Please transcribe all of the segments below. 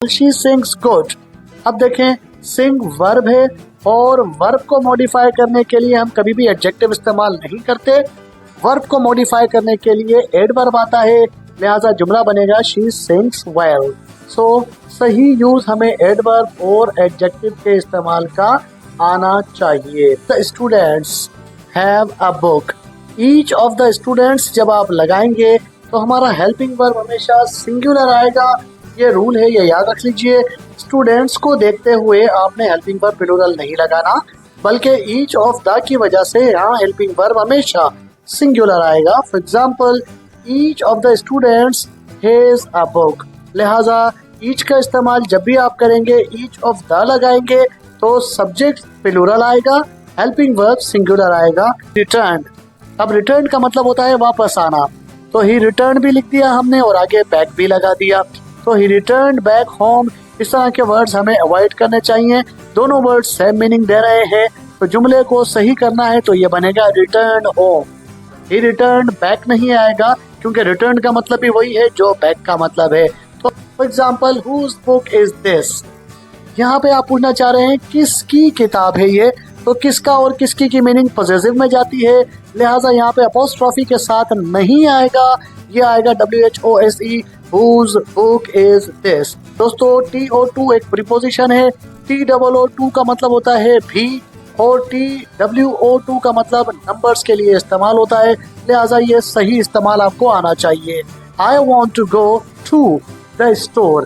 She sings good. अब देखें सिंग verb है और वर्ब को मॉडिफाई करने के लिए हम कभी भी एडजेक्टिव इस्तेमाल नहीं करते। वर्ब को मॉडिफाई करने के लिए एडवर्ब आता है, लिहाजा जुमला बनेगा शी सिंग्स वेल। सो सही यूज हमें एडवर्ब और एडजेक्टिव के इस्तेमाल का आना चाहिए। The students have a book. Each of the students जब आप लगाएंगे तो हमारा हेल्पिंग वर्ब हमेशा सिंगुलर आएगा। ये रूल है, ये याद रख लीजिए। स्टूडेंट्स को देखते हुए आपने हेल्पिंग वर्ब प्लूरल नहीं लगाना, बल्कि ईच ऑफ द की वजह से यहाँ हेल्पिंग वर्ब हमेशा सिंगुलर आएगा। For example each of the students has a book. लिहाजा ईच का इस्तेमाल जब भी आप करेंगे ईच ऑफ द लगाएंगे तो सब्जेक्ट प्लूरल आएगा, हेल्पिंग वर्ब सिंगुलर आएगा। रिटर्न, अब रिटर्न का मतलब होता है वापस आना, तो ही रिटर्न भी लिख दिया हमने और आगे बैक भी लगा दिया, तो ही रिटर्न बैक होम। इस तरह के वर्ड्स हमें अवॉइड करने चाहिए। दोनों वर्ड्स सेम मीनिंग दे रहे हैं, तो जुमले को सही करना है तो ये बनेगा रिटर्न होम। ही रिटर्न बैक नहीं आएगा क्योंकि रिटर्न का मतलब भी वही है जो बैक का मतलब है। तो for example whose book is this. यहाँ पे आप पूछना चाह रहे हैं किसकी किताब है ये, तो किसका और किसकी की मीनिंग पॉजिटिव में जाती है, लिहाजा यहाँ पे अपोस्ट्रोफी के साथ नहीं आएगा, ये आएगा WHOSE, whose book is this। दोस्तों TO2 एक प्रीपोजिशन है, TOO2 का मतलब होता है भी और TWO2 का मतलब नंबर्स के लिए इस्तेमाल होता है, लिहाजा ये सही इस्तेमाल आपको आना चाहिए। I want to go to the store।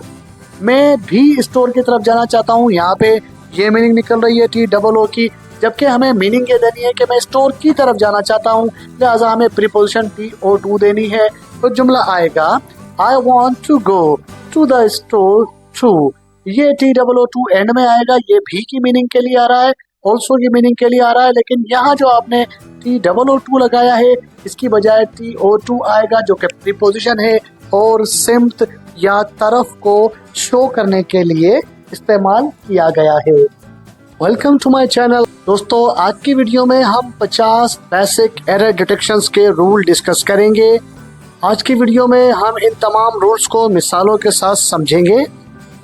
मैं भी स्टोर की तरफ जाना चाहता हूँ, यहाँ पे ये मीनिंग निकल रही है TOO की, जबकि हमें मीनिंग ये देनी है कि मैं स्टोर की तरफ जाना चाहता हूँ, लिहाजा हमें प्रीपोजिशन TO2 देनी है। तो जुमला आएगा I want to go to the store too। ये TOO2 एंड में आएगा, ये भी की मीनिंग के लिए आ रहा है, ऑल्सो की मीनिंग के लिए आ रहा है, लेकिन यहाँ जो आपने TOO2 लगाया है इसकी बजाय TO2 आएगा जो कि प्रीपोजिशन है और सिम्त या तरफ को शो करने के लिए इस्तेमाल किया गया है। Welcome to my channel. दोस्तों आज की वीडियो में हम 50 बेसिक एरर डिटेक्शंस के रूल डिस्कस करेंगे। आज की वीडियो में हम इन तमाम रूल्स को मिसालों के साथ समझेंगे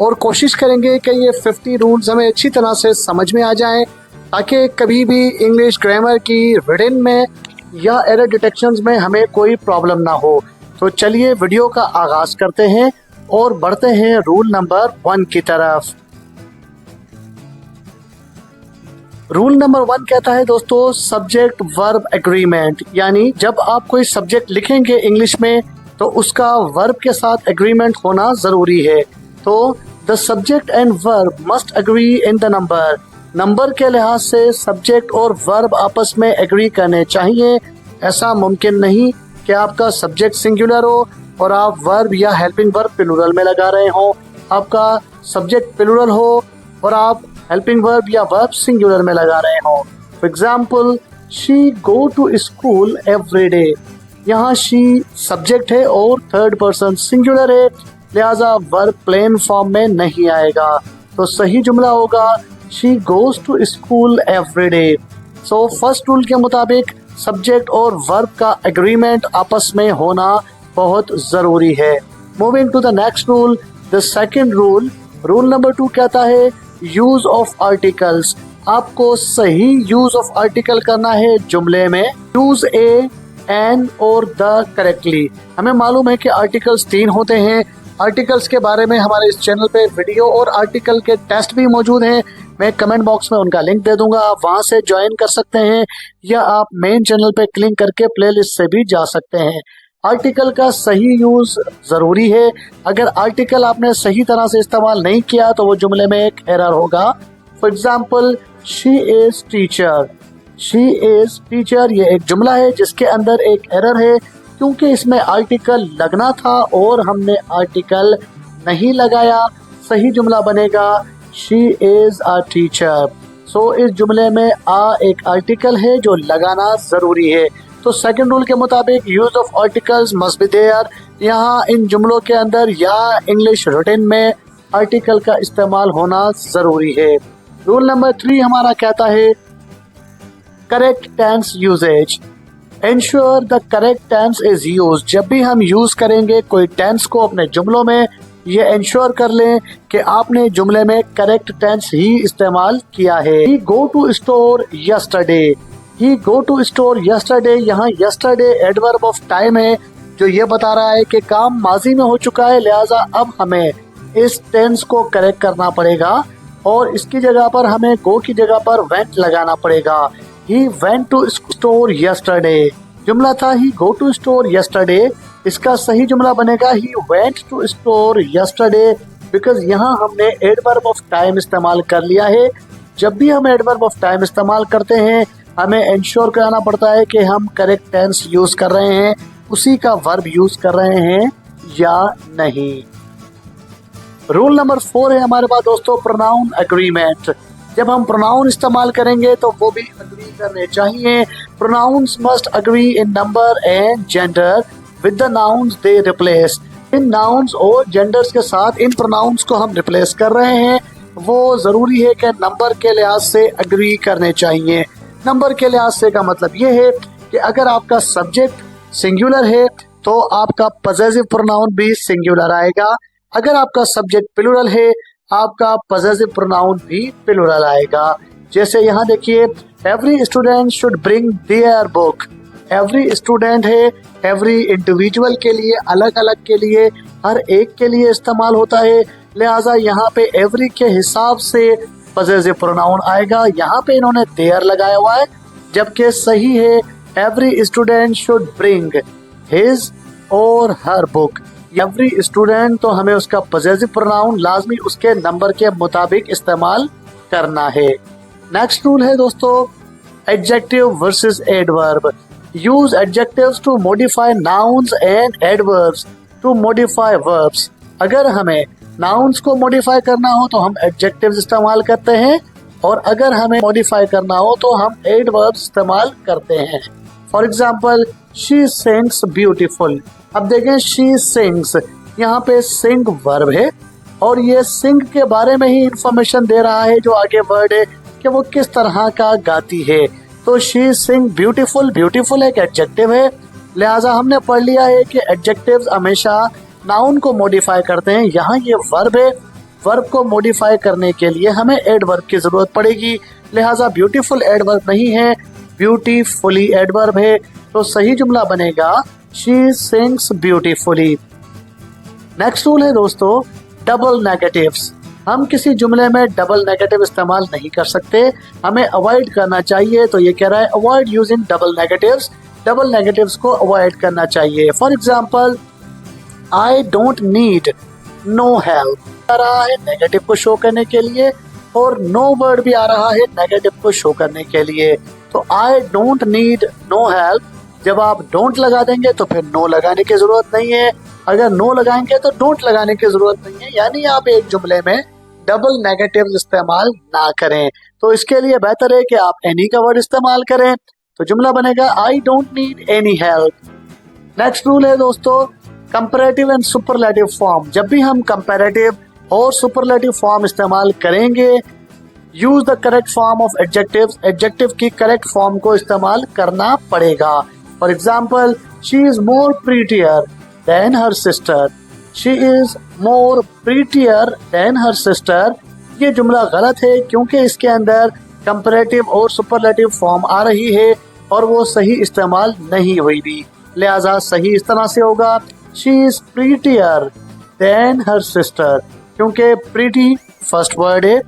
और कोशिश करेंगे कि ये 50 रूल्स हमें अच्छी तरह से समझ में आ जाएं, ताकि कभी भी इंग्लिश ग्रामर की रिडन में या एरर डिटेक्शंस में हमें कोई प्रॉब्लम ना हो। तो चलिए वीडियो का आगाज करते हैं और बढ़ते हैं रूल नंबर 1 की तरफ। रूल नंबर 1 कहता है दोस्तों सब्जेक्ट वर्ब एग्रीमेंट, यानी जब आप कोई सब्जेक्ट लिखेंगे इंग्लिश में तो उसका वर्ब के साथ एग्रीमेंट होना जरूरी है। तो the subject and verb must agree in the number. Number के लिहाज से सब्जेक्ट और वर्ब आपस में एग्री करने चाहिए। ऐसा मुमकिन नहीं कि आपका सब्जेक्ट सिंगुलर हो और आप वर्ब या हेल्पिंग वर्ब प्लूरल में लगा रहे हो, आपका सब्जेक्ट प्लूरल हो और आप हेल्पिंग वर्ब या वर्ब सिंगुलर में लगा रहे हो। For example she go to school every day. यहाँ शी सब्जेक्ट है और थर्ड पर्सन सिंगुलर है, लिहाजा वर्ब प्लेन फॉर्म में नहीं आएगा। तो सही जुमला होगा she goes to school every day. So first rule के मुताबिक सब्जेक्ट और वर्ब का एग्रीमेंट आपस में होना बहुत जरूरी है। Moving to the next rule, the second rule, rule number 2 कहता है यूज ऑफ आर्टिकल्स। आपको सही यूज ऑफ आर्टिकल करना है जुमले में। यूज ए, एन और द करेक्टली। हमें मालूम है कि आर्टिकल्स 3 होते हैं। आर्टिकल्स के बारे में हमारे इस चैनल पे वीडियो और आर्टिकल के टेस्ट भी मौजूद हैं। मैं कमेंट बॉक्स में उनका लिंक दे दूंगा, आप वहां से ज्वाइन कर सकते हैं या आप मेन चैनल पे क्लिक करके प्लेलिस्ट से भी जा सकते हैं। आर्टिकल का सही यूज जरूरी है। अगर आर्टिकल आपने सही तरह से इस्तेमाल नहीं किया तो वो जुमले में एक एरर होगा। For example she is teacher. She is teacher ये एक जुमला है जिसके अंदर एक एरर है क्योंकि इसमें आर्टिकल लगना था और हमने आर्टिकल नहीं लगाया। सही जुमला बनेगा शी इज अ टीचर। सो इस जुमले में आ एक आर्टिकल है जो लगाना जरूरी है। तो सेकंड रूल के मुताबिक use of articles must be there. यहाँ इन जुमलों के अंदर या इंग्लिश रिटन में आर्टिकल का इस्तेमाल होना जरूरी है। रूल नंबर 3 हमारा कहता है correct tense usages. Ensure the correct tense is used। जब भी हम यूज करेंगे कोई टेंस को अपने जुमलों में ये इंश्योर कर लें कि आपने जुमले में करेक्ट टेंस ही इस्तेमाल किया है। He go to store yesterday, he go to store yesterday, यहाँ यस्टरडे एडवर्ब ऑफ टाइम है जो ये बता रहा है कि काम माजी में हो चुका है, लिहाजा अब हमें इस टेंस को करेक्ट करना पड़ेगा और इसकी जगह पर हमें गो की जगह पर वेंट लगाना पड़ेगा। He went to store yesterday, जुमला था he go to store yesterday, इसका सही जुमला बनेगा he went to store yesterday, because यहाँ हमने एडवर्ब ऑफ टाइम इस्तेमाल कर लिया है। जब भी हम एडवर्ब ऑफ टाइम इस्तेमाल करते हैं हमें इंश्योर कराना पड़ता है कि हम करेक्ट टेंस यूज कर रहे हैं, उसी का वर्ब यूज कर रहे हैं या नहीं। रूल नंबर 4 है हमारे पास दोस्तों प्रोनाउन एग्रीमेंट। जब हम प्रोनाउन इस्तेमाल करेंगे तो वो भी अग्री करने चाहिए। Pronouns must agree in number and gender with the nouns they replace. इन नाउन्स और जेंडर्स के साथ इन प्रोनाउंस को हम रिप्लेस कर रहे हैं, वो जरूरी है कि नंबर के लिहाज से अग्री करने चाहिए। नंबर के लिहाज से का मतलब ये है कि अगर आपका सब्जेक्ट सिंगुलर है तो आपका पजेसिव प्रोनाउन भी सिंगुलर आएगा, अगर आपका सब्जेक्ट प्लूरल है आपका पजेसिव प्रोनाउन भी प्लूरल आएगा। जैसे यहाँ देखिए every student should bring their book, every student है, एवरी इंडिविजुअल के लिए, अलग अलग के लिए, हर एक के लिए इस्तेमाल होता है, लिहाजा यहाँ पे एवरी के हिसाब से पजेसिव प्रोनाउन आएगा। यहाँ पे इन्होंने देयर लगाया हुआ है जबकि सही है every student should bring his और हर बुक। एवरी स्टूडेंट तो हमें उसका पजेसिव प्रोनाउन लाजमी उसके नंबर के मुताबिक इस्तेमाल करना है। नेक्स्ट रूल है दोस्तों adjective versus adverb. Use adjectives to modify nouns and adverbs to modify verbs. अगर हमें नाउन्स को मॉडिफाई करना हो तो हम एडजेक्टिव्स इस्तेमाल करते हैं और अगर हमें मॉडिफाई करना हो तो हम एडवर्ब्स इस्तेमाल करते हैं। For example she sings beautiful. अब देखें शी सिंग्स, यहाँ पे सिंग वर्ब है और ये सिंग के बारे में ही इंफॉर्मेशन दे रहा है जो आगे वर्ड है कि वो किस तरह का गाती है। तो शी सिंग ब्यूटीफुल, ब्यूटीफुल एक एडजेक्टिव है, लिहाजा हमने पढ़ लिया है कि एडजेक्टिव्स हमेशा नाउन को मॉडिफाई करते हैं। यहाँ ये वर्ब है, वर्ब को मॉडिफाई करने के लिए हमें एडवर्ब की जरूरत पड़ेगी, लिहाजा ब्यूटीफुल एडवर्ब नहीं है, ब्यूटीफुली एडवर्ब है। तो सही जुमला बनेगा she sings beautifully. Next rule है दोस्तों डबल नेगेटिव्स। हम किसी जुमले में डबल नेगेटिव इस्तेमाल नहीं कर सकते, हमें अवॉइड करना चाहिए। तो ये कह रहा है avoid using double negatives, double negatives को अवॉइड करना चाहिए। For example I don't need no help आ रहा है नेगेटिव को शो करने के लिए और नो वर्ड भी आ रहा है नेगेटिव को शो करने के लिए। तो I don't need no help, जब आप डोंट लगा देंगे तो फिर नो लगाने की जरूरत नहीं है, अगर नो लगाएंगे तो डोंट लगाने की जरूरत नहीं है, यानी आप एक जुमले में डबल नेगेटिव इस्तेमाल ना करें। तो इसके लिए बेहतर है कि आप एनी का वर्ड इस्तेमाल करें, तो जुमला बनेगा आई don't need any help. Next rule है दोस्तों कंपैरेटिव एंड सुपरलेटिव फॉर्म। जब भी हम कंपैरेटिव और सुपरलेटिव फॉर्म इस्तेमाल करेंगे use the correct form of adjectives, adjective की करेक्ट फॉर्म को इस्तेमाल करना पड़ेगा। For example she is more prettier than her sister, she is more prettier than her sister. ये जुमला गलत है क्योंकि इसके अंदर कंपैरेटिव और सुपरलेटिव फॉर्म आ रही है और वो सही इस्तेमाल नहीं हुई भी, लिहाजा सही इस तरह से होगा she is prettier than her sister, क्योंकि प्रीटी फर्स्ट वर्ड है,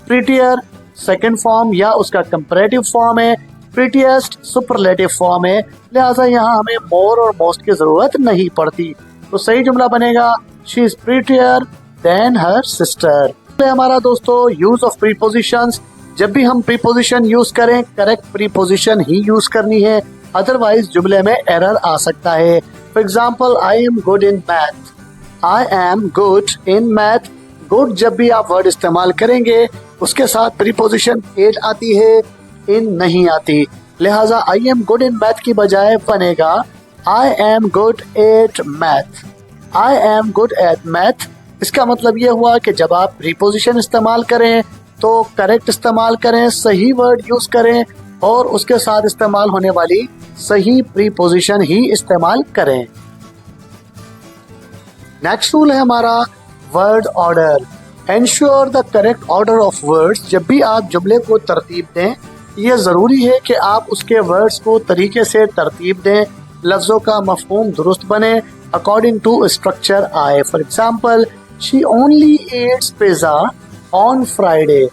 प्रीटियर सेकंड फॉर्म या उसका कंपैरेटिव फॉर्म है, प्रीटिएस्ट सुपरलेटिव फॉर्म है, लिहाजा यहाँ हमें मोर और मोस्ट की जरूरत नहीं पड़ती। तो सही जुमला बनेगा she is prettier than her sister. हमारा दोस्तों यूज ऑफ प्रीपोजिशंस। जब भी हम प्रीपोजिशन यूज करें करेक्ट प्रीपोजिशन ही यूज करनी है, अदरवाइज जुमले में एरर आ सकता है। For example I am good in math, I am good in math. Good जब भी आप वर्ड इस्तेमाल करेंगे उसके साथ प्रीपोजिशन एट आती है, इन नहीं आती, लिहाजा आई एम गुड इन मैथ की बजाय बनेगा I am good at math, I am good at math. इसका मतलब ये हुआ कि जब आप प्रीपोजिशन इस्तेमाल करें तो करेक्ट इस्तेमाल करें, सही वर्ड यूज करें और उसके साथ इस्तेमाल होने वाली सही प्रीपोजिशन ही इस्तेमाल करें। नेक्स्ट रूल है हमारा word order. Ensure the correct order of words. जब भी आप जुमले को तरतीब दें, ये ज़रूरी है कि आप उसके वर्ड्स को तरीके से तरतीब दें, लफ्ज़ों का मफ़हूम दुरुस्त बने, अकॉर्डिंग टू स्ट्रक्चर आए। For example, she only Yeats pizza on Friday.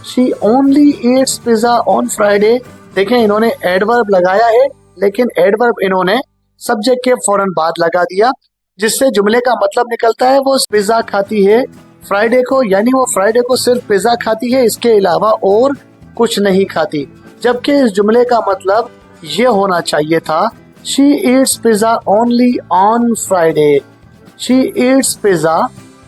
She only Yeats pizza on Friday. देखें, इन्होंने एडवर्ब लगाया है, लेकिन एडवर्ब इन्होंने सब्जेक्ट के फौरन बाद लगा दिया, जिससे जुमले का मतलब निकलता है वो पिज़्ज़ा खाती है फ्राइडे को, यानी वो फ्राइडे को सिर्फ पिज़्ज़ा खाती है, इसके अलावा और कुछ नहीं खाती। जबकि इस जुमले का मतलब ये होना चाहिए था, she Yeats pizza only on Friday. She Yeats pizza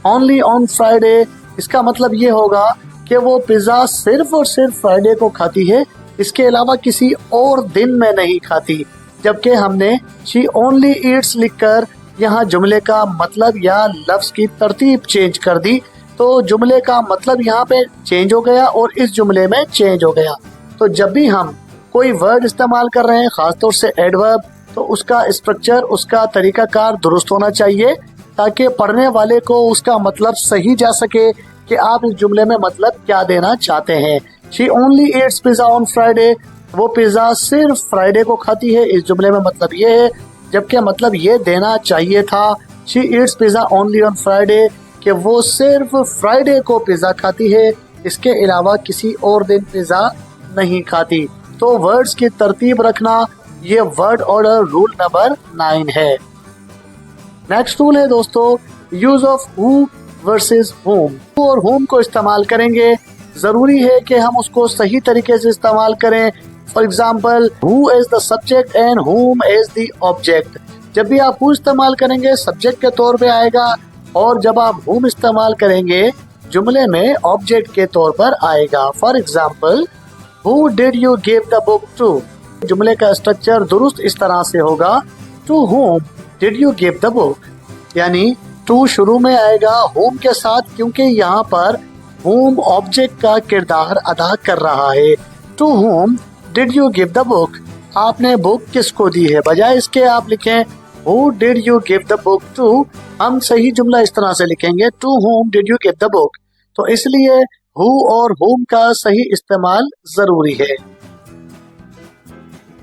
only on Friday. इसका मतलब ये होगा कि वो पिज़्ज़ा सिर्फ और सिर्फ फ्राइडे को खाती है, इसके अलावा किसी और दिन में नहीं खाती। जबकि हमने शी ओनली ईट्स लिखकर यहाँ जुमले का मतलब या लफ्ज की तरतीब चेंज कर दी, तो जुमले का मतलब यहाँ पे चेंज हो गया और इस जुमले में चेंज हो गया। तो जब भी हम कोई वर्ड इस्तेमाल कर रहे हैं, खासतौर से एडवर्ब, तो उसका स्ट्रक्चर, उसका तरीकाकार दुरुस्त होना चाहिए, ताकि पढ़ने वाले को उसका मतलब सही जा सके कि आप इस जुमले में मतलब क्या देना चाहते हैं। She only Yeats pizza on Friday, वो पिज़्ज़ा सिर्फ फ्राइडे को खाती है, इस जुमले में मतलब ये है। जबकि मतलब ये देना चाहिए था, she Yeats pizza only on Friday, कि वो सिर्फ फ्राइडे को पिज़्ज़ा खाती है, इसके अलावा किसी और दिन पिज़्ज़ा नहीं खाती। तो वर्ड्स की तरतीब रखना, ये वर्ड ऑर्डर रूल नंबर 9 है। नेक्स्ट रूल है दोस्तों, use of who versus home. और होम को इस्तेमाल करेंगे, जरूरी है कि हम उसको सही तरीके से इस्तेमाल करें। For example, who is the subject and home is the object. जब भी आप हु इस्तेमाल करेंगे सब्जेक्ट के तौर पे आएगा, और जब आप होम इस्तेमाल करेंगे जुमले में ऑब्जेक्ट के तौर पर आएगा। For example, who did you give the book to. जुमले का स्ट्रक्चर दुरुस्त इस तरह से होगा, to whom did you give the book, यानी टू शुरू में आएगा होम के साथ, क्योंकि यहाँ पर होम ऑब्जेक्ट का किरदार अदा कर रहा है। To whom did you give the book, आपने बुक किसको दी है, बजाय इसके आप लिखें who did you give the book to. हम सही जुमला इस तरह से लिखेंगे, to whom did you give the book. तो इसलिए हु और होम का सही इस्तेमाल जरूरी है।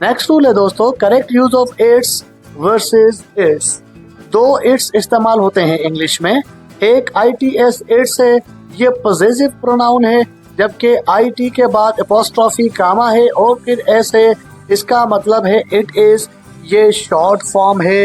नेक्स्ट रूल है दोस्तों, correct use of its versus it's. दो इट्स इस्तेमाल होते हैं इंग्लिश में, एक ITS इट्स है, ये पॉसेसिव प्रोनाउन है, जबकि IT के बाद एपोस्ट्रोफी कामा है और फिर S है, इसका मतलब है इट इज। ये शॉर्ट फॉर्म है,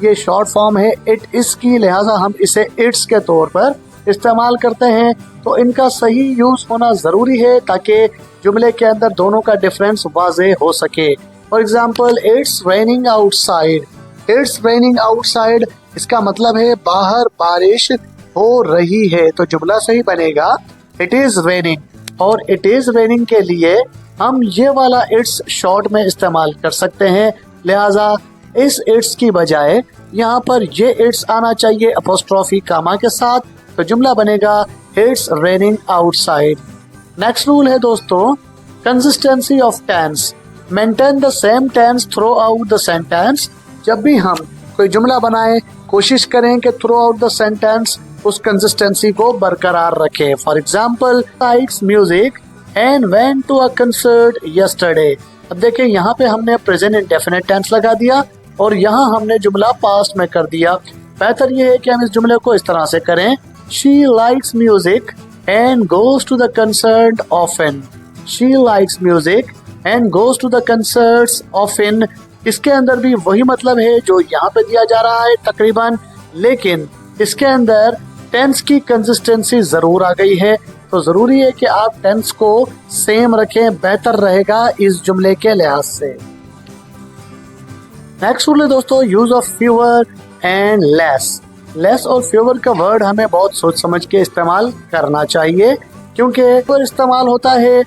ये शॉर्ट फॉर्म है इट इज की, लिहाजा हम इसे इट्स के तौर पर इस्तेमाल करते हैं। तो इनका सही यूज होना जरूरी है, ताकि जुमले के अंदर दोनों का डिफरेंस वाज़ेह हो सके। For example, it's raining outside. It's raining outside, इसका मतलब है बाहर बारिश हो रही है, तो जुमला सही बनेगा इट इज रेनिंग। और इट इज रेनिंग के लिए हम ये वाला इट्स शॉर्ट में इस्तेमाल कर सकते हैं, लिहाजा इस इट्स की बजाय यहाँ पर ये इट्स आना चाहिए अपोस्ट्रोफी कामा के साथ, तो जुमला बनेगा it's raining outside. Next rule है दोस्तों, consistency of tense. Maintain the same tense throughout the sentence. जब भी हम कोई जुमला बनाएं, कोशिश करें कि थ्रू आउट द सेंटेंस उस कंसिस्टेंसी को बरकरार रखें। For example, likes music and went to a concert yesterday. अब देखें, यहाँ पे हमने प्रेजेंट इंडेफिनिट टेंस लगा दिया और यहाँ हमने जुमला पास्ट में कर दिया। बेहतर ये है कि हम इस जुमले को इस तरह से करें, she likes music and goes to the concert often. She likes music and goes to the concerts often. इसके अंदर भी वही मतलब है जो यहाँ पे दिया जा रहा है तकरीबन, लेकिन इसके अंदर टेंस की कंसिस्टेंसी जरूर आ गई है, तो जरूरी है कि आप टेंस को सेम रखें, बेहतर रहेगा इस जुमले के लिहाज से। नेक्स्ट रूल है दोस्तों, use of fewer and less. Less और फ्यूअर का वर्ड हमें बहुत सोच समझ के इस्तेमाल करना चाहिए, क्योंकि फ्यूअर इस्तेमाल होता है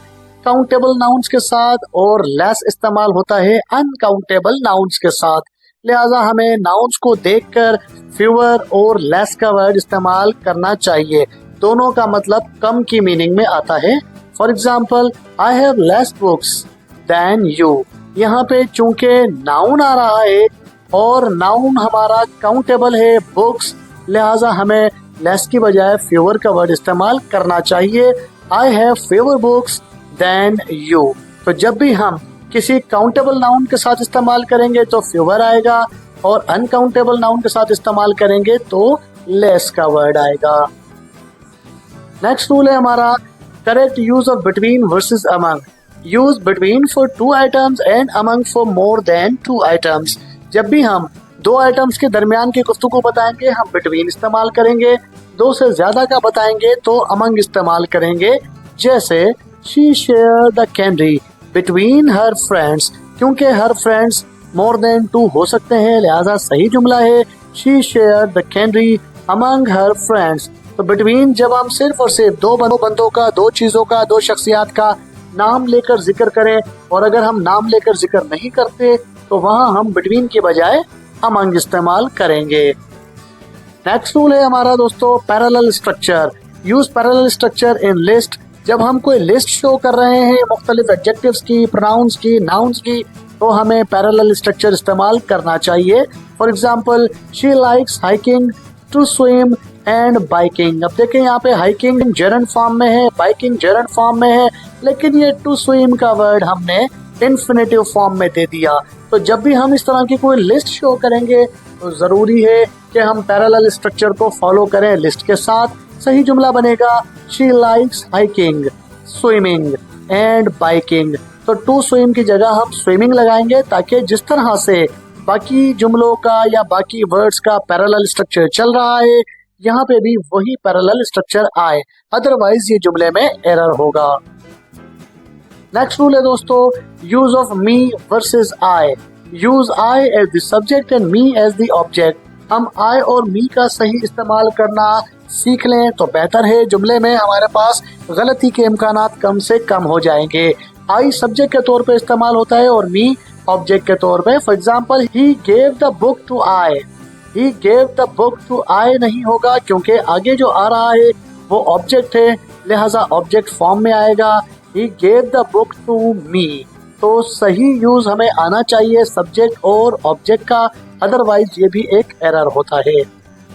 काउंटेबल नाउन्स के साथ और लेस इस्तेमाल होता है अनकाउंटेबल नाउन्स के साथ। लिहाजा हमें नाउन्स को देखकर फ्यूअर और लेस का वर्ड इस्तेमाल करना चाहिए। दोनों का मतलब कम की मीनिंग में आता है। For example, I have less books than you. यहाँ पे चूंकि नाउन आ रहा है और नाउन हमारा काउंटेबल है बुक्स, लिहाजा हमें लेस की बजाय फेवर का वर्ड इस्तेमाल करना चाहिए। I have fewer books than you. तो जब भी हम किसी काउंटेबल नाउन के साथ इस्तेमाल करेंगे तो फेवर आएगा, और अनकाउंटेबल नाउन के साथ इस्तेमाल करेंगे तो लेस का वर्ड आएगा। नेक्स्ट रूल है हमारा correct use of between versus among. Use between for 2 items and among for more than 2 items. जब भी हम 2 आइटम्स के दरमियान की गुफ्तगू बताएंगे हम बिटवीन इस्तेमाल करेंगे, 2 से ज्यादा का बताएंगे तो अमंग इस्तेमाल करेंगे। जैसे she share the candy between her friends, क्योंकि हर फ्रेंड्स मोर देन 2 हो सकते हैं, लिहाजा सही जुमला है she share the candy among her friends. तो बिटवीन जब हम सिर्फ और सिर्फ 2 बंदों का, 2 चीजों का, 2 शख्सियात का नाम लेकर जिक्र करें, और अगर हम नाम लेकर जिक्र नहीं करते तो वहां हम बिटवीन के बजाय अमंग इस्तेमाल करेंगे। नेक्स्ट रूल है हमारा दोस्तों parallel structure. Use parallel structure in list. जब हम कोई लिस्ट शो कर रहे हैं मुख्तलिफ एडजेक्टिव्स की, प्रोनाउंस की, नाउन्स की, तो हमें पैरेलल स्ट्रक्चर इस्तेमाल करना चाहिए। For example she likes hiking, to swim and biking. अब देखें यहाँ पे हाइकिंग जेरंड फॉर्म में है, बाइकिंग जेरंड फॉर्म में है, लेकिन ये टू स्विम का वर्ड हमने इन्फिनेटिव फॉर्म में दे दिया। तो जब भी हम इस तरह की कोई लिस्ट शो करेंगे तो जरूरी है कि हम पैरेलल स्ट्रक्चर को फॉलो करें लिस्ट के साथ। सही जुमला बनेगा she likes hiking, swimming and biking. तो टू स्विम की जगह हम स्विमिंग लगाएंगे, ताकि जिस तरह से बाकी जुमलों का या बाकी वर्ड्स का पैरेलल स्ट्रक्चर चल रहा है यहाँ पे भी वही पैरेलल स्ट्रक्चर आए, अदरवाइज ये जुमले में एरर होगा। नेक्स्ट रूल है दोस्तों use of me versus I. Use I as the subject and me as the object. हम आई और मी का सही इस्तेमाल करना सीख लें तो बेहतर है, जुमले में हमारे पास गलती के इम्कानात कम से कम हो जाएंगे। आई सब्जेक्ट के तौर पे इस्तेमाल होता है और मी ऑब्जेक्ट के तौर पे। For example he gave the book to I, he gave the book to I नहीं होगा, क्योंकि आगे जो आ रहा है वो ऑब्जेक्ट है, लिहाजा ऑब्जेक्ट फॉर्म में आएगा he gave the book to me. तो सही यूज हमें आना चाहिए सब्जेक्ट और ऑब्जेक्ट का, अदरवाइज ये भी एक एरर होता है।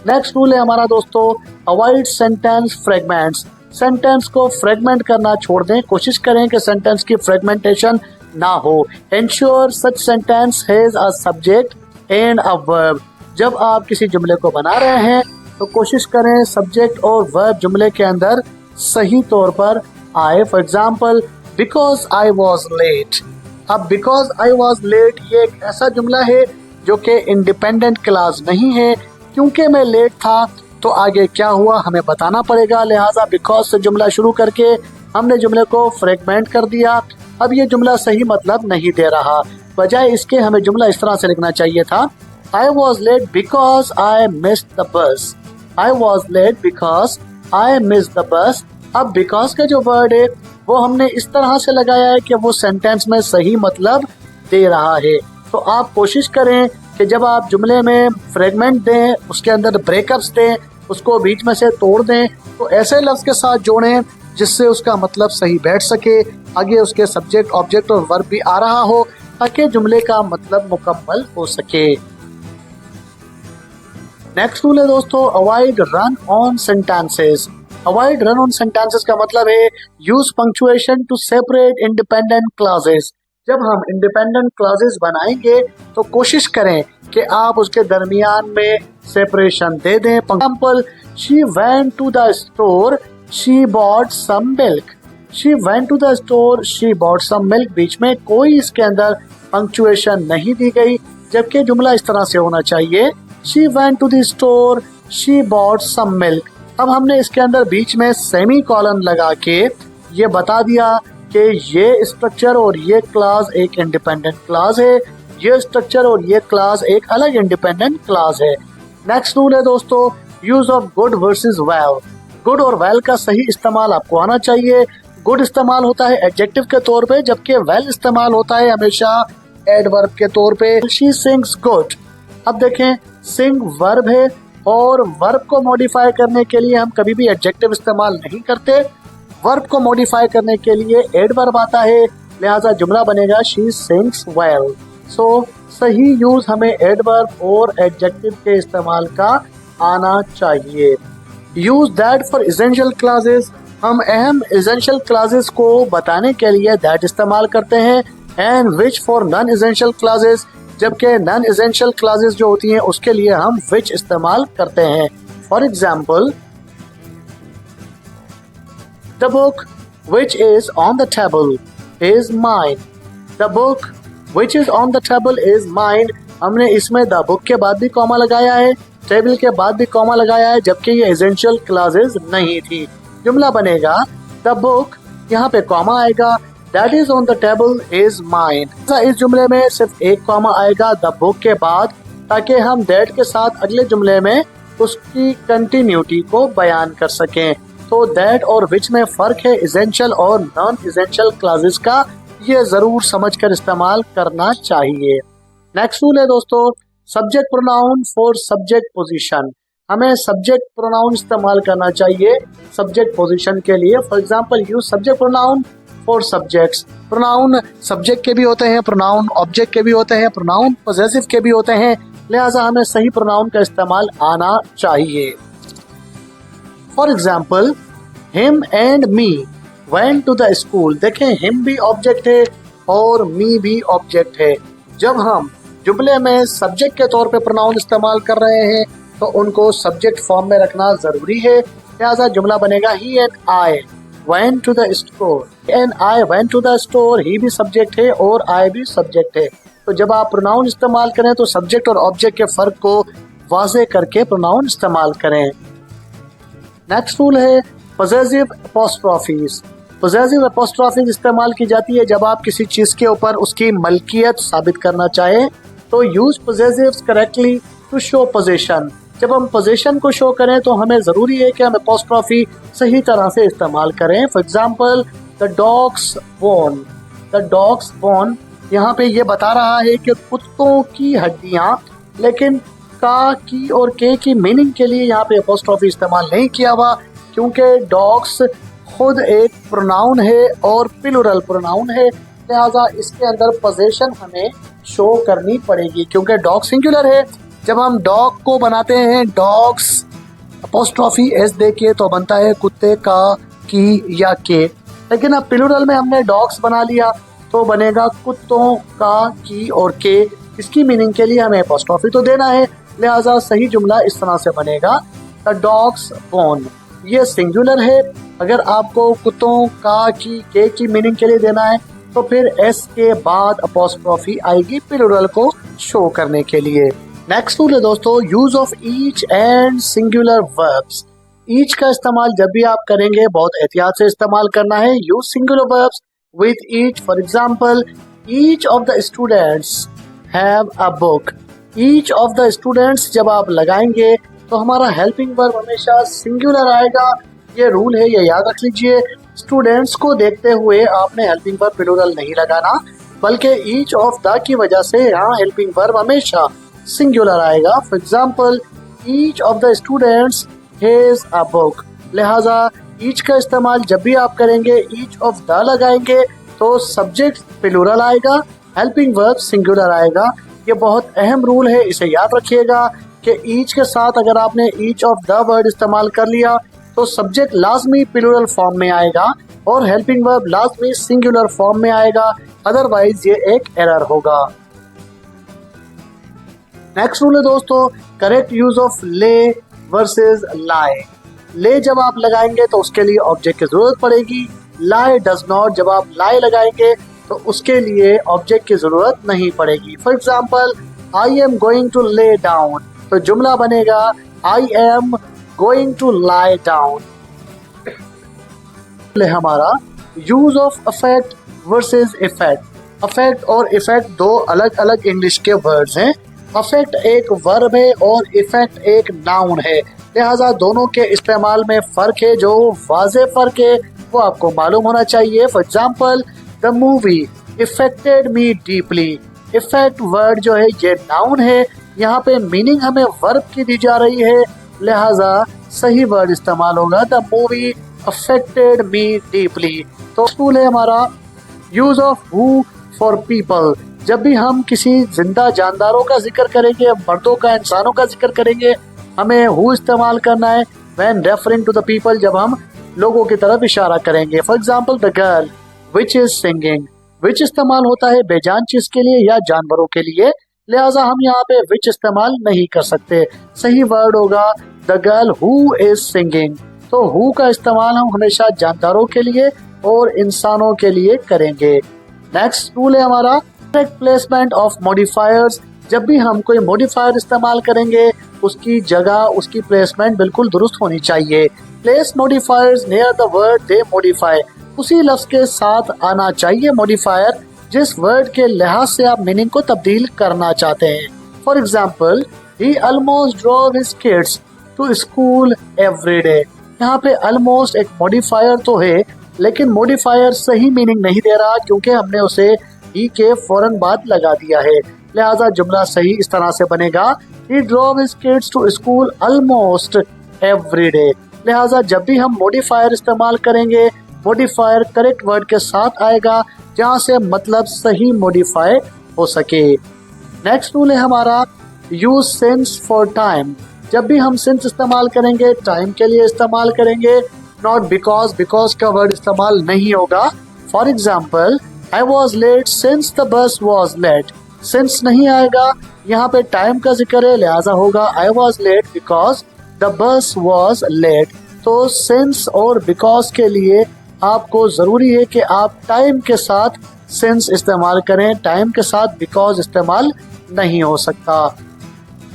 नेक्स्ट रूल है हमारा दोस्तों अवॉइड सेंटेंस फ्रेगमेंट्स। सेंटेंस को फ्रेगमेंट करना छोड़ दें, कोशिश करें कि सेंटेंस की फ्रेगमेंटेशन ना हो। Ensure such sentence has a subject and a verb. जब आप किसी जुमले को बना रहे हैं तो कोशिश करें सब्जेक्ट और वर्ब जुमले के अंदर सही तौर पर आए। For example because I was late. अब बिकॉज आई वॉज लेट ये एक ऐसा जुमला है जो कि इंडिपेंडेंट क्लॉज नहीं है, क्योंकि मैं लेट था तो आगे क्या हुआ हमें बताना पड़ेगा, लिहाजा बिकॉज से जुमला शुरू करके हमने जुमले को फ्रेगमेंट कर दिया। अब ये जुमला सही मतलब नहीं दे रहा, बजाय इसके हमें जुमला इस तरह से लिखना चाहिए था I was late because I missed the bus. I was late because I missed the bus. अब because का जो वर्ड है वो हमने इस तरह से लगाया है कि वो सेंटेंस में सही मतलब दे रहा है। तो आप कोशिश करें कि जब आप जुमले में फ्रेगमेंट दें, उसके अंदर ब्रेकअप्स दें, उसको बीच में से तोड़ दें, तो ऐसे लफ्ज के साथ जोड़ें जिससे उसका मतलब सही बैठ सके, आगे उसके सब्जेक्ट ऑब्जेक्ट और वर्ब भी आ रहा हो, ताकि जुमले का मतलब मुकम्मल हो सके। नेक्स्ट रूल है दोस्तों avoid run on sentences. Avoid run on sentences का मतलब है use punctuation to separate independent clauses. जब हम इंडिपेंडेंट क्लॉजेस बनाएंगे तो कोशिश करें कि आप उसके दरमियान में सेपरेशन दे दें। For example she went to the store, she bought some milk. She went to the store, she bought some milk, बीच में कोई इसके अंदर पंक्चुएशन नहीं दी गई, जबकि जुमला इस तरह से होना चाहिए She went to the store, she bought some milk। अब हमने इसके अंदर बीच में सेमी कॉलन लगा के ये बता दिया कि ये स्ट्रक्चर और ये क्लास एक इंडिपेंडेंट क्लास है, ये स्ट्रक्चर और ये क्लास एक अलग इंडिपेंडेंट क्लास है। नेक्स्ट रूल है दोस्तों use of good versus well. Good और वेल का सही इस्तेमाल आपको आना चाहिए। गुड इस्तेमाल होता है एडजेक्टिव के तौर पे, जबकि वेल इस्तेमाल होता है हमेशा एडवर्ब के तौर पे। She sings good। अब देखें सिंग वर्ब है और वर्ब को मॉडिफाई करने के लिए हम कभी भी एडजेक्टिव इस्तेमाल नहीं करते, वर्ब को मॉडिफाई करने के लिए एडवर्ब आता है, लिहाजा जुमला बनेगा शी सिंग्स वेल। सो सही यूज हमें एडवर्ब और एडजेक्टिव के इस्तेमाल का आना चाहिए। Use that for essential classes, हम अहम एसेंशियल क्लासेस को बताने के लिए दैट इस्तेमाल करते हैं। And which for non essential classes, जबकि नॉन एसेंशियल क्लासेस जो होती हैं उसके लिए हम विच इस्तेमाल करते हैं। For example, the book which is on the table is mine. The book which is on the table is mine. हमने इसमें द बुक के बाद भी कॉमा लगाया है, टेबल के बाद भी कॉमा लगाया है, जबकि ये एसेंशियल क्लासेस नहीं थी। जुमला बनेगा द बुक, यहाँ पे कॉमा आएगा, that is on the table is mine. इस जुमले में सिर्फ एक कॉमा आएगा द बुक के बाद, ताकि हम दैट के साथ अगले जुमले में उसकी कंटिन्यूटी को बयान कर सकें। तो दैट और विच में फर्क है एसेंशियल और नॉन एसेंशियल क्लासेस का, ये जरूर समझकर इस्तेमाल करना चाहिए। नेक्स्ट रूल है दोस्तों, subject pronoun for subject position. हमें सब्जेक्ट प्रोनाउन इस्तेमाल करना चाहिए सब्जेक्ट पोजीशन के लिए। For example, use subject pronoun for subjects. Pronoun subject के भी होते हैं, प्रोनाउन ऑब्जेक्ट के भी होते हैं, प्रोनाउन पॉसेसिव के भी होते हैं, लिहाजा हमें सही प्रोनाउन का इस्तेमाल आना चाहिए। For example, him and me went to the school. देखें, हिम भी ऑब्जेक्ट है और मी भी ऑब्जेक्ट है। जब हम जुमले में सब्जेक्ट के तौर पे प्रोनाउन इस्तेमाल कर रहे हैं तो उनको सब्जेक्ट फॉर्म में रखना जरूरी है। लिहाजा जुमला बनेगा he and I went to the store. And I went to the store, he भी सब्जेक्ट है और आई भी सब्जेक्ट है। तो जब आप प्रोनाउन इस्तेमाल करें तो सब्जेक्ट और ऑब्जेक्ट के फर्क को वाज़े करके प्रोनाउन इस्तेमाल करें। नेक्स्ट रूल है पॉसेसिव अपॉस्ट्रोफीज। पॉसेसिव अपॉस्ट्रोफीज इस्तेमाल की जाती है जब आप किसी चीज के ऊपर उसकी मलकियत साबित करना चाहें। तो use possessives correctly to show position. जब हम पोजीशन को शो करें तो हमें जरूरी है कि हम अपॉस्ट्रोफी सही तरह से इस्तेमाल करें। For example, the dogs bone. The dogs bone यहाँ पे ये बता रहा है कि कुत्तों की हड्डियां, लेकिन का, की और के की मीनिंग के लिए यहाँ पे अपॉस्ट्रोफी इस्तेमाल नहीं किया हुआ, क्योंकि डॉग्स खुद एक प्रोनाउन है और प्लूरल प्रोनाउन है। लिहाजा इसके अंदर पोजीशन हमें शो करनी पड़ेगी, क्योंकि डॉग सिंगुलर है। जब हम डॉग को बनाते हैं डॉग्स अपॉस्ट्रोफी एस देके तो बनता है कुत्ते का, की या के। लेकिन अब प्लूरल में हमने डॉग्स बना लिया तो बनेगा कुत्तों का, की और के। इसकी मीनिंग के लिए हमें अपॉस्ट्रोफी तो देना है, लिहाजा सही जुमला इस तरह से बनेगा द डॉग्स बोन। ये सिंगुलर है। अगर आपको कुत्तों का, की मीनिंग के लिए देना है तो फिर एस के बाद अपॉस्ट्रोफी आएगी प्लूरल को शो करने के लिए। नेक्स्ट रूल है दोस्तों, use of each and singular verbs. Each का इस्तेमाल जब भी आप करेंगे बहुत एहतियात से इस्तेमाल करना है। Use singular verbs with each. For example, each of the students have a book. Each of the students जब आप लगाएंगे तो हमारा हेल्पिंग वर्ब हमेशा सिंगुलर आएगा। ये रूल है, ये याद रख लीजिए। स्टूडेंट्स को देखते हुए आपने हेल्पिंग वर्ब प्लूरल नहीं लगाना, बल्कि ईच ऑफ द की वजह से यहाँ हेल्पिंग वर्ब हमेशा सिंगुलर आएगा। For example, each of the students has a book. लिहाजा ईच का इस्तेमाल जब भी आप करेंगे ईच ऑफ द लगाएंगे तो सब्जेक्ट प्लूरल आएगा, हेल्पिंग वर्ब सिंगुलर आएगा। ये बहुत अहम रूल है, इसे याद रखिएगा कि ईच के साथ अगर आपने ईच ऑफ द वर्ड इस्तेमाल कर लिया तो सब्जेक्ट लाजमी प्लूरल फॉर्म में आएगा और हेल्पिंग वर्ब लाजमी सिंगुलर फॉर्म में आएगा, अदरवाइज ये एक एरर होगा। नेक्स्ट रूल है दोस्तों, करेक्ट यूज ऑफ ले वर्सेस लाई। ले जब आप लगाएंगे तो उसके लिए ऑब्जेक्ट की जरूरत पड़ेगी। लाई डज नॉट, जब आप लाई लगाएंगे तो उसके लिए ऑब्जेक्ट की जरूरत नहीं पड़ेगी। For example, I am going to lay down, तो जुमला बनेगा I am going to lie down. हमारा use of affect versus effect. Affect और इफेक्ट दो अलग अलग इंग्लिश के वर्ड्स हैं। अफेक्ट एक वर्ब है और इफेक्ट एक नाउन है, लिहाजा दोनों के इस्तेमाल में फर्क है। जो वाज़े फर्क है वो आपको मालूम होना चाहिए। For example, the movie affected me deeply. Effect word जो है ये नाउन है, यहाँ पे मीनिंग हमें वर्ब की दी जा रही है, लिहाजा सही वर्ड इस्तेमाल होगा the movie affected me deeply. तो स्कूल है हमारा use of who for people. जब भी हम किसी जिंदा जानदारों का जिक्र करेंगे, मर्दों का, इंसानों का जिक्र करेंगे, हमें हु इस्तेमाल करना है। When referring to the people, जब हम लोगों की तरफ इशारा करेंगे। For example the girl which is singing. Which इस्तेमाल होता है बेजान चीज के लिए या जानवरों के लिए, लिहाजा हम यहाँ पे विच इस्तेमाल नहीं कर सकते। सही वर्ड होगा the girl who is singing. तो हु का इस्तेमाल हम हमेशा जानदारों के लिए और इंसानों के लिए करेंगे। नेक्स्ट रूल है हमारा करेक्ट प्लेसमेंट ऑफ मॉडिफायर्स। जब भी हम कोई मॉडिफायर इस्तेमाल करेंगे उसकी जगह, उसकी प्लेसमेंट बिल्कुल दुरुस्त होनी चाहिए। Place modifiers near the word they modify. उसी लफ्ज के साथ आना चाहिए मॉडिफायर जिस वर्ड के लिहाज से आप मीनिंग को तब्दील करना चाहते हैं। For example he almost drove his kids to school every day. यहाँ पे ऑलमोस्ट एक मॉडिफायर तो है, लेकिन मॉडिफायर सही मीनिंग नहीं दे रहा क्योंकि हमने उसे ही के फौरन बाद लगा दिया है। लिहाजा जुमला सही इस तरह से बनेगा he drove his kids to school almost every day. लिहाजा जब भी हम मॉडिफायर इस्तेमाल करेंगे, मॉडिफायर करेक्ट वर्ड के साथ आएगा जहाँ से मतलब सही मॉडिफाई हो सके। नेक्स्ट रूल है हमारा यूज सिंस फॉर टाइम। जब भी हम सिंस इस्तेमाल करेंगे टाइम के लिए इस्तेमाल करेंगे, नॉट बिकॉज। बिकॉज का वर्ड इस्तेमाल नहीं होगा। For example I was late since the bus was late. Since नहीं आएगा, यहाँ पे टाइम का जिक्र है, लिहाजा होगा I was late because the bus was late. तो सिंस और बिकॉज के लिए आपको जरूरी है कि आप टाइम के साथ सिंस इस्तेमाल करें, टाइम के साथ बिकॉज इस्तेमाल नहीं हो सकता।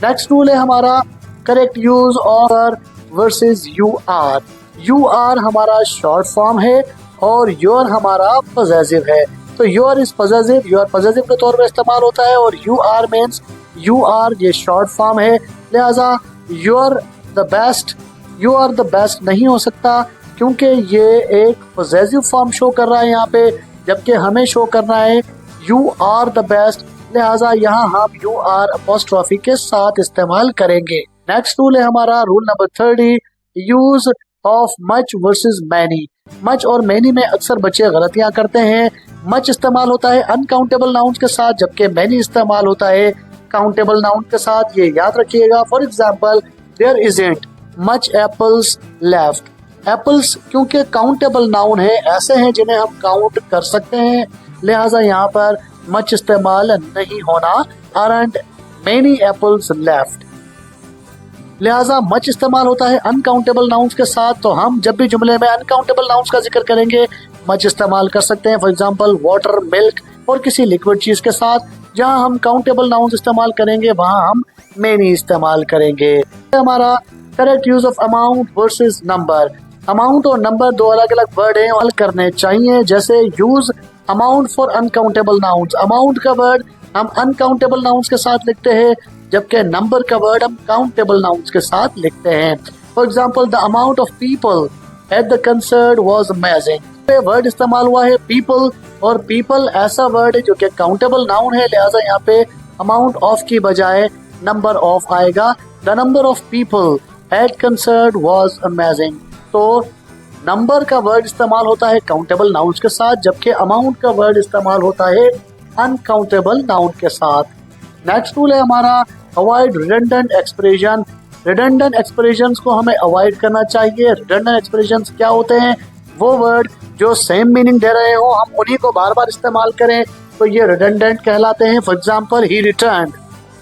नेक्स्ट रूल है हमारा correct use of versus you are. You are हमारा शॉर्ट फॉर्म है और योर हमारा पॉजेसिव है। तो your is possessive, your possessive के तौर पर इस्तेमाल होता है और you are means you are ये शॉर्ट फॉर्म है। लिहाजा your the best, you are the best नहीं हो सकता क्योंकि ये एक पॉजेसिव फॉर्म शो कर रहा है यहाँ पे, जबकि हमें शो करना है यू आर द बेस्ट। लिहाजा यहाँ हम यू आर अपॉस्ट्रॉफी के साथ इस्तेमाल करेंगे। नेक्स्ट रूल है हमारा rule number 30 use of much versus many. Much और मैनी में अक्सर बच्चे गलतियां करते हैं। मच इस्तेमाल होता है अनकाउंटेबल नाउन्स के साथ, जबकि मैनी इस्तेमाल होता है काउंटेबल नाउन के साथ, ये याद रखिएगा। For example there isn't much apples left. Apples क्योंकि काउंटेबल नाउन है, ऐसे हैं जिन्हें हम काउंट कर सकते हैं, लिहाजा यहाँ पर मच इस्तेमाल नहीं होना। aren't many apples left। लिहाजा मच इस्तेमाल होता है अनकाउंटेबल नाउन्स के साथ, तो हम जब भी जुमले में अनकाउंटेबल नाउन्स का जिक्र करेंगे मच इस्तेमाल कर सकते हैं। फॉर एग्जांपल वाटर, मिल्क और किसी लिक्विड चीज के साथ। जहां हम काउंटेबल नाउन्स इस्तेमाल करेंगे वहां हम मेनी इस्तेमाल करेंगे। हमारा correct use of amount versus number. Amount और नंबर दो अलग अलग वर्ड हैं, हल करने चाहिए। जैसे use amount for uncountable nouns. Amount का वर्ड हम अनकाउंटेबल नाउन्स के साथ लिखते हैं, जबकि नंबर का वर्ड हम काउंटेबल नाउन्स के साथ लिखते हैं। For example the amount of people at the concert was amazing. Word इस्तेमाल हुआ है पीपल, और पीपल ऐसा वर्ड है जो कि काउंटेबल नाउन है, लिहाजा यहाँ पे अमाउंट ऑफ की बजाय नंबर ऑफ आएगा। The number of people at concert was amazing. तो नंबर का वर्ड इस्तेमाल होता है काउंटेबल नाउन्स के साथ, जबकि अमाउंट का वर्ड इस्तेमाल होता है अनकाउंटेबल नाउन के साथ। नेक्स्ट रूल है हमारा avoid redundant expression. Redundant expressions को हमें अवॉइड करना चाहिए। रिडंडेंट एक्सप्रेशंस क्या होते हैं? वो वर्ड जो सेम मीनिंग दे रहे हो हम उन्हीं को बार बार इस्तेमाल करें, तो ये रिडंडेंट कहलाते हैं। For example he return.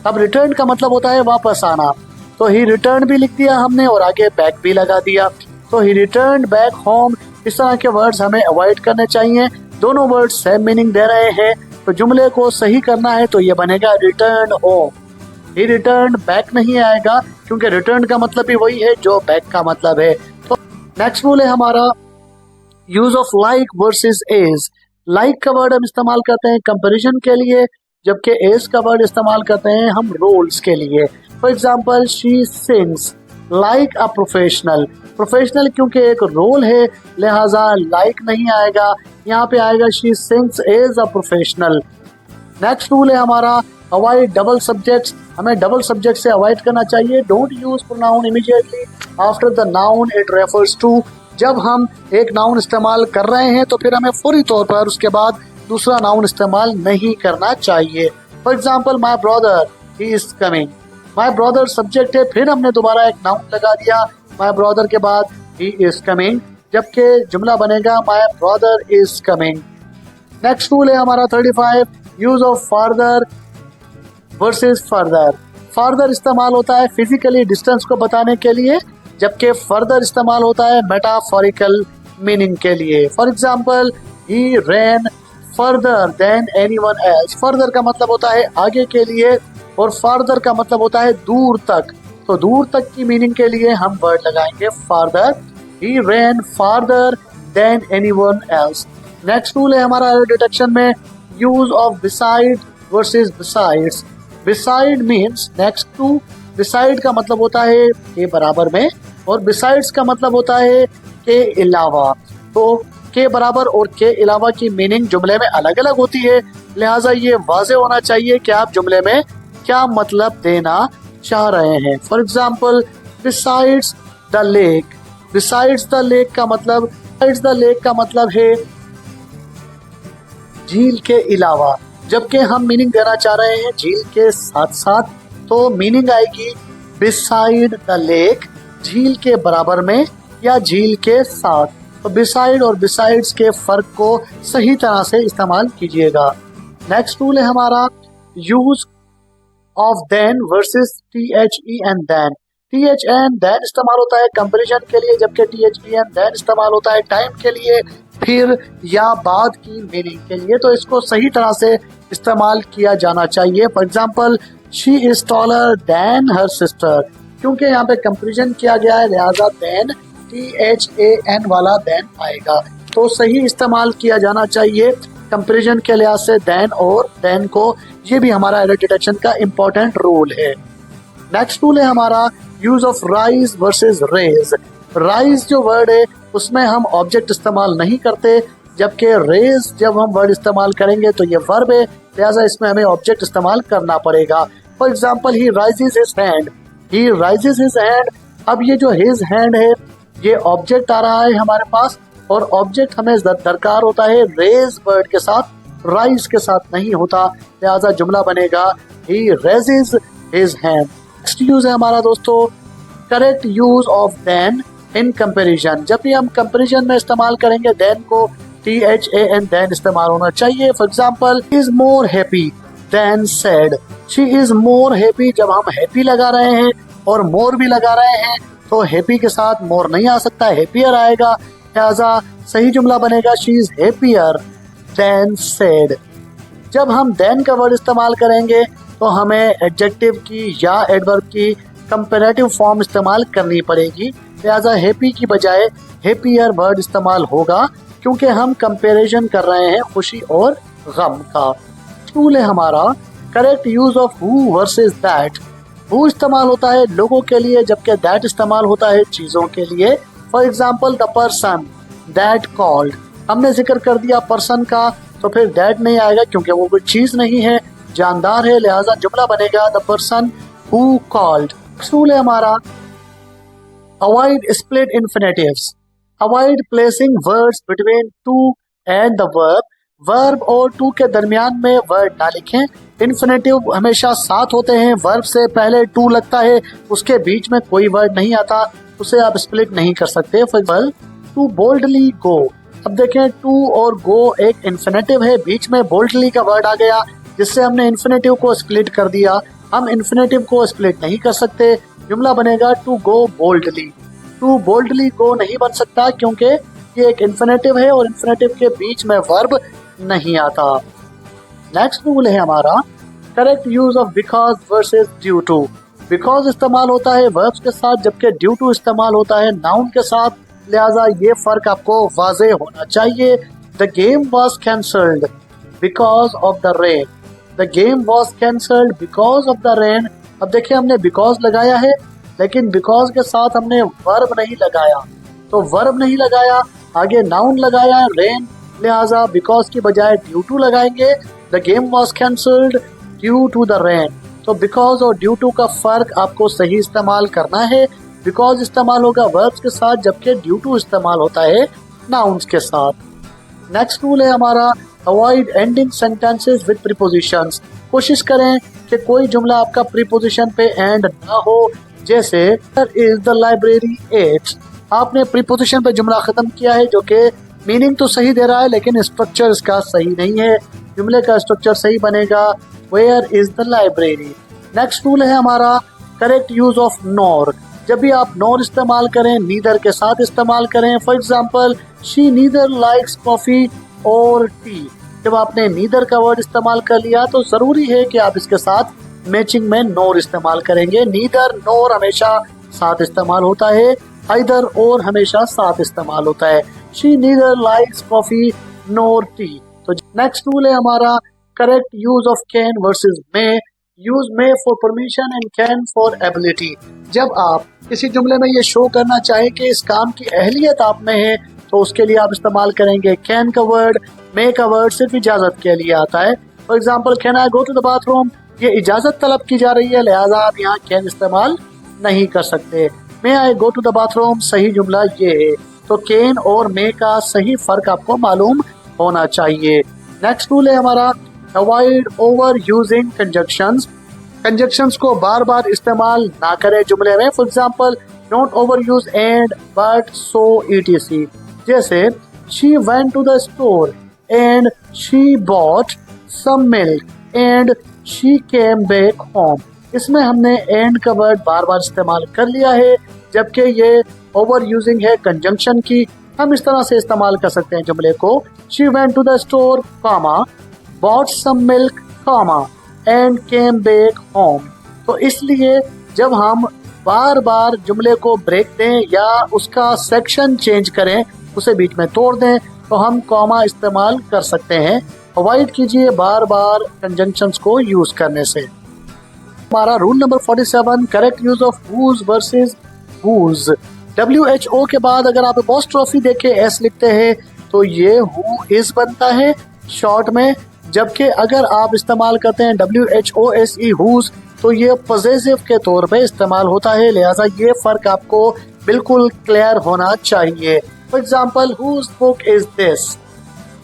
अब रिटर्न का मतलब होता है वापस आना, तो ही रिटर्न भी लिख दिया हमने और आगे बैक भी लगा दिया, तो ही रिटर्न बैक होम। इस तरह के वर्ड्स हमें अवॉइड करने चाहिए। दोनों वर्ड्स सेम मीनिंग दे रहे हैं, तो जुमले को सही करना है तो ये बनेगा रिटर्न होम। ही रिटर्न बैक नहीं आएगा क्योंकि रिटर्न का मतलब भी वही है जो बैक का मतलब है। तो नेक्स्ट रूल है हमारा use of like versus as. Like का वर्ड हम इस्तेमाल करते हैं कंपैरिजन के लिए, जबकि एज का वर्ड इस्तेमाल करते हैं हम रोल्स के लिए। For example she sings like a professional. Professional क्योंकि एक रोल है, लिहाजा लाइक नहीं आएगा, यहाँ पे आएगा she sings as a professional. Next rule है हमारा अवॉइड डबल सब्जेक्ट्स। हमें डबल सब्जेक्ट से अवॉइड करना चाहिए। Don't use pronoun immediately after the noun it refers to. जब हम एक नाउन इस्तेमाल कर रहे हैं तो फिर हमें फौरी तौर पर उसके बाद दूसरा नाउन इस्तेमाल नहीं करना चाहिए। For example my brother he is coming. My brother subject है, फिर हमने दोबारा एक नाउन लगा दिया, माई ब्रदर के बाद ही इज कमिंग, जबकि जुमला बनेगा my brother is coming. Next rule है हमारा 35, use of farther versus further. Farther इस्तेमाल होता है फिजिकली डिस्टेंस को बताने के लिए, जबकि फर्दर इस्तेमाल होता है मेटाफोरिकल मीनिंग के लिए। For example, he ran further than anyone else. Further का मतलब होता है आगे के लिए और फार्दर का मतलब होता है दूर तक। तो दूर तक की मीनिंग के लिए हम वर्ड लगाएंगे farther. He ran farther than anyone else. Next rule है हमारा एरर डिटेक्शन में, use of beside versus besides. Beside means next to. Beside का मतलब होता है के बराबर में और बिसाइड्स का मतलब होता है के अलावा। तो के बराबर और के अलावा की मीनिंग जुमले में अलग अलग होती है, लिहाजा ये वाज़ेह होना चाहिए कि आप जुमले में क्या मतलब देना चाह रहे हैं। For example, besides the lake. Besides the lake का मतलब है झील के अलावा, जबकि हम मीनिंग देना चाह रहे हैं झील के साथ साथ, तो मीनिंग आएगी बिसाइड द लेक, झील के बराबर में या झील के साथ। तो बिसाइड और बिसाइड्स के फर्क को सही तरह से इस्तेमाल कीजिएगा। नेक्स्ट रूल है हमारा use of than versus THEN then. THEN then इस्तेमाल होता है कंपैरिजन के लिए, जबकि THEN देन इस्तेमाल होता है टाइम के लिए, फिर या बाद की मीनिंग के लिए। तो इसको सही तरह से इस्तेमाल किया जाना चाहिए। For example, she is taller than her sister. क्योंकि यहाँ पे कंपैरिजन किया गया है, लिहाजा देन THAN वाला देन आएगा। तो सही इस्तेमाल किया जाना चाहिए कंपैरिजन के लिहाज से देन और देन को। ये भी हमारा एरर डिटेक्शन का इम्पोर्टेंट रूल है। नेक्स्ट रूल है हमारा use of rise versus raise. Rise जो वर्ड है उसमें हम ऑब्जेक्ट इस्तेमाल नहीं करते, जबकि रेज जब हम वर्ड इस्तेमाल करेंगे तो ये वर्ब है, लिहाजा इसमें हमें ऑब्जेक्ट इस्तेमाल करना पड़ेगा। For example, he rises his hand. He rises his hand. अब ये जो हिज हैंड है ये ऑब्जेक्ट आ रहा है हमारे पास, और ऑब्जेक्ट हमें दरकार होता है रेज वर्ड के साथ, राइज के साथ नहीं होता, लिहाजा जुमला बनेगा he raises his hand. Next use है हमारा दोस्तों correct use of than in comparison. जब भी हम कंपैरिजन में इस्तेमाल करेंगे देन को, THAN देन इस्तेमाल होना चाहिए। For example, is more happy than sad. She is more happy, जब हम हैप्पी लगा रहे हैं और मोर भी लगा रहे हैं तो हैप्पी के साथ मोर नहीं आ सकता, हैप्पियर आएगा, लिहाजा सही जुमला बनेगा she is happier than sad. जब हम देन का वर्ड इस्तेमाल करेंगे तो हमें एडजेक्टिव की या एडवर्ब की कंपैरेटिव फॉर्म इस्तेमाल करनी पड़ेगी, लिहाजा हैप्पी की बजाय हैप्पियर वर्ड इस्तेमाल होगा, क्योंकि हम कंपैरिजन कर रहे हैं खुशी और गम का। रूल है हमारा correct use of who versus that. Who इस्तेमाल होता है लोगों के लिए, जबकि दैट इस्तेमाल होता है चीजों के लिए। For example, the person that called. हमने जिक्र कर दिया पर्सन का, तो फिर दैट नहीं आएगा क्योंकि वो कोई चीज नहीं है, जानदार है, लिहाजा जुमला बनेगा the person who called. Rule है हमारा avoid split infinitives. Avoid placing words between two and the verb. Verb और टू के दरमियान में वर्ड ना लिखें। इन्फिनेटिव हमेशा साथ होते हैं, वर्ब से पहले टू लगता है, उसके बीच में कोई वर्ड नहीं आता, उसे आप स्प्लिट नहीं कर सकते। फॉर एग्जाम्पल, टू बोल्डली गो। अब देखें, टू और गो एक इन्फिनेटिव है, बीच में बोल्डली का वर्ड आ गया, जिससे हमने इन्फिनेटिव को स्प्लिट कर दिया। हम इन्फिनेटिव को स्प्लिट नहीं कर सकते, जुमला बनेगा to go boldly. To boldly go नहीं बन सकता क्योंकि ये एक इन्फिनेटिव है और इन्फिनेटिव के बीच में वर्ब नहीं आता। नेक्स्ट रूल है हमारा correct use of because versus due to. बिकॉज इस्तेमाल होता है वर्ब्स के साथ, जबकि ड्यू टू इस्तेमाल होता है नाउन के साथ, लिहाजा ये फर्क आपको वाज़ेह होना चाहिए। The game was cancelled because of the rain. The game was cancelled because of the rain. अब देखिए, हमने बिकॉज लगाया है, लेकिन बिकॉज के साथ हमने वर्ब नहीं लगाया, तो वर्ब नहीं लगाया, आगे नाउन लगाया रेन, लिहाजा बिकॉज की बजाय ड्यू टू लगाएंगे। The game was cancelled due to the rain. तो बिकॉज और ड्यू टू का फर्क आपको सही इस्तेमाल करना है। बिकॉज इस्तेमाल होगा वर्ब्स के साथ, जबकि ड्यू टू इस्तेमाल होता है नाउन्स के साथ। नेक्स्ट रूल है हमारा avoid ending sentences with prepositions. कोशिश करें कि कोई जुमला आपका प्रीपोजिशन पे एंड ना हो, जैसे इज द लाइब्रेरी 8, आपने प्रीपोजिशन पे जुमला खत्म किया है, जो कि मीनिंग तो सही दे रहा है लेकिन स्ट्रक्चर इसका सही नहीं है। जुमले का स्ट्रक्चर सही बनेगा where is the library. Next rule है हमारा करेक्ट यूज ऑफ नॉर। जब भी आप नॉर इस्तेमाल करें, नीदर के साथ इस्तेमाल करें। For example, she neither likes coffee और टी। जब आपने नीदर का वर्ड इस्तेमाल कर लिया तो जरूरी है कि आप इसके साथ मैचिंग में नॉर इस्तेमाल करेंगे। नीदर नॉर हमेशा साथ इस्तेमाल होता है, आइदर और हमेशा साथ इस्तेमाल होता है। She neither likes coffee nor T. तो नेक्स्ट रूल है हमारा correct use of can versus may. Use may for permission and can for ability. जब आप किसी जुमले में ये शो करना चाहे कि इस काम की अहलियत आप में है तो उसके लिए आप इस्तेमाल करेंगे कैन का वर्ड। मे का वर्ड सिर्फ इजाजत के लिए आता है। For example, can I go to the bathroom, ये इजाजत तलब की जा रही है, लिहाजा आप यहाँ कैन इस्तेमाल नहीं कर सकते। मे आई गो टू द बाथरूम सही जुमला ये है। तो कैन और मे का सही फर्क आपको मालूम होना चाहिए। नेक्स्ट रूल है हमारा avoid over using conjunctions. Conjunctions को बार बार इस्तेमाल ना करें जुमले में। For example, don't over use and, but, so, etc। जैसे she went to the store and she bought some milk and she came back home. इसमें हमने एंड का वर्ड बार बार इस्तेमाल कर लिया है, जबकि ये ओवर यूजिंग है कंजंक्शन की। हम इस तरह से इस्तेमाल कर सकते हैं जुमले को, she went to the store, bought some milk, and came back home. तो इसलिए जब हम बार बार जुमले को ब्रेक दें या उसका सेक्शन चेंज करें, उसे बीच में तोड़ दें, तो हम कॉमा इस्तेमाल कर सकते हैं। अवॉइड कीजिए बार बार कंजंक्शंस को यूज करने से। हमारा rule number 47 correct use of whose versus whose। WHO के बाद अगर आप अपोस्ट्रोफी देके एस लिखते हैं तो ये who is बनता है शॉर्ट में, जबकि अगर आप इस्तेमाल करते हैं WHOSE whose तो ये पॉजेसिव के तौर पे इस्तेमाल होता है। लिहाजा ये फर्क आपको बिल्कुल क्लियर होना चाहिए। For example, whose book is this।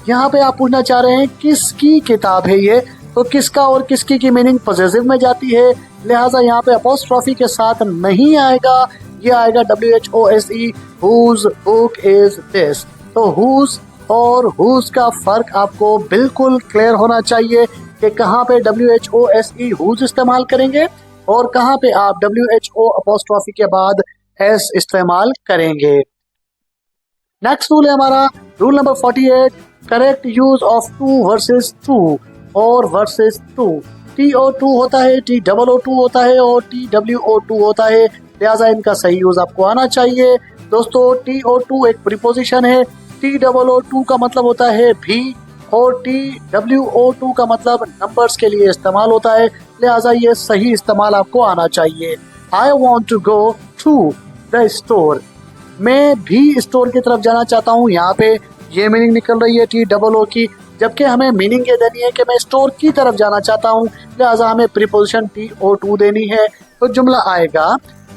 यहाँ पे आप पूछना चाह रहे हैं किसकी किताब है ये, तो किसका और किसकी की मीनिंग पॉजेसिव में जाती है, लिहाजा यहाँ पे अपोस्ट्रोफी के साथ नहीं आएगा, ये आएगा WHOSE whose book is this। तो whose और whose का फर्क आपको बिल्कुल क्लियर होना चाहिए कि कहाँ पे WHOSE whose इस्तेमाल करेंगे और कहाँ पे आप WHO अपोस्ट्रोफी के बाद s इस्तेमाल करेंगे। नेक्स्ट रूल है हमारा rule number 48 correct use of to versus two और वर्सेस टू। TO2 होता है, TOO2 होता है और TWO2 होता है, लिहाजा इनका सही यूज आपको आना चाहिए। दोस्तों, TO2 एक प्रीपोजिशन है, TOO2 का मतलब होता है भी और TWO2 का मतलब नंबर्स के लिए इस्तेमाल होता है, लिहाजा ये सही इस्तेमाल आपको आना चाहिए। I want to go to the store, मैं भी स्टोर की तरफ जाना चाहता हूँ। यहाँ पे ये मीनिंग निकल रही है TOO की, जबकि हमें मीनिंग ये देनी है कि मैं स्टोर की तरफ जाना चाहता हूँ, लिहाजा हमें प्रीपोजिशन TO2 देनी है। तो जुमला आएगा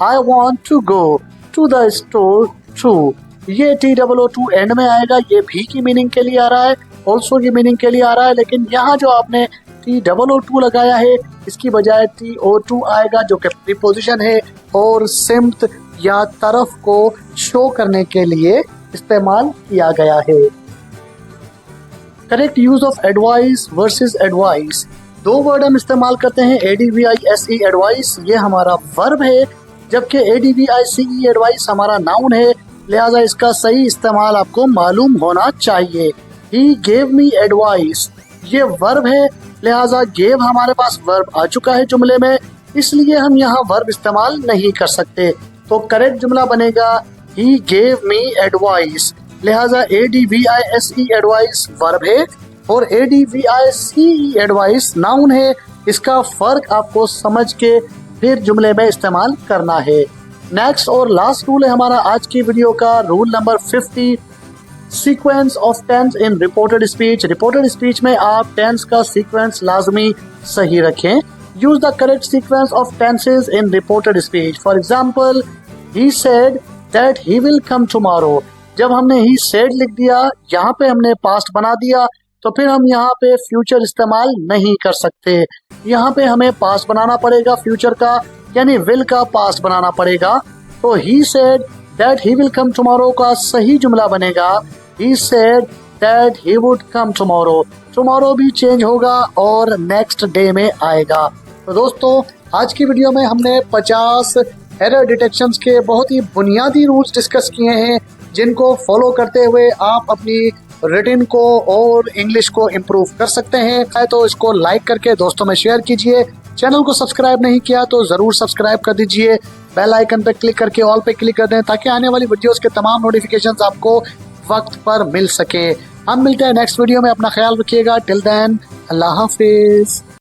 I want to go to the store too. ये TOO2 एंड में आएगा, ये भी की मीनिंग के लिए आ रहा है, ऑल्सो की मीनिंग के लिए आ रहा है, लेकिन यहाँ जो आपने TOO2 लगाया है इसकी बजाय TO2 आएगा, जो कि प्रीपोजिशन है और सिम्त या तरफ को शो करने के लिए इस्तेमाल किया गया है। Correct use of advice versus advice. दो वर्ड हम इस्तेमाल करते हैं, ADVISE एडवाइस ये हमारा वर्ब है, जबकि ADVICE एडवाइस हमारा नाउन है, लिहाजा इसका सही इस्तेमाल आपको मालूम होना चाहिए। He gave me advice ये वर्ब है, लिहाजा गेव हमारे पास वर्ब आ चुका है जुमले में, इसलिए हम यहाँ वर्ब इस्तेमाल नहीं कर सकते। तो करेक्ट जुमला बनेगा He gave me advice, लिहाजा ADVISE एडवाइस वर्ब है और ADVICE एडवाइस नाउन है। इसका फर्क आपको समझ के फिर जुमले में इस्तेमाल करना है। नेक्स्ट और लास्ट रूल है हमारा आज की वीडियो का, rule number 50 sequence of tense in reported speech. Reported speech में आप टेंस का सीक्वेंस लाजमी सही रखें। Use the correct sequence of tenses in reported speech. For example, he said that he will come tomorrow. जब हमने he said लिख दिया, यहाँ पे हमने पास्ट बना दिया, तो फिर हम यहाँ पे फ्यूचर इस्तेमाल नहीं कर सकते। यहाँ पे हमें पास्ट बनाना पड़ेगा फ्यूचर का, यानी विल का पास्ट बनाना पड़ेगा। तो ही said that he will come tomorrow का सही जुमला बनेगा ही said that he would come tomorrow. Tomorrow भी चेंज होगा और नेक्स्ट डे में आएगा। तो दोस्तों आज की वीडियो में हमने 50 एरर डिटेक्शंस के बहुत ही बुनियादी रूल्स डिस्कस किए हैं, जिनको फॉलो करते हुए आप अपनी रिटन को और इंग्लिश को इम्प्रूव कर सकते हैं। तो इसको लाइक करके दोस्तों में शेयर कीजिए। चैनल को सब्सक्राइब नहीं किया तो जरूर सब्सक्राइब कर दीजिए। बेल आइकन पर क्लिक करके ऑल पे क्लिक कर दें ताकि आने वाली वीडियोस के तमाम नोटिफिकेशंस आपको वक्त पर मिल सके। हम मिलते हैं नेक्स्ट वीडियो में। अपना ख्याल रखिएगा। टिल देन अल्लाह हाफिज।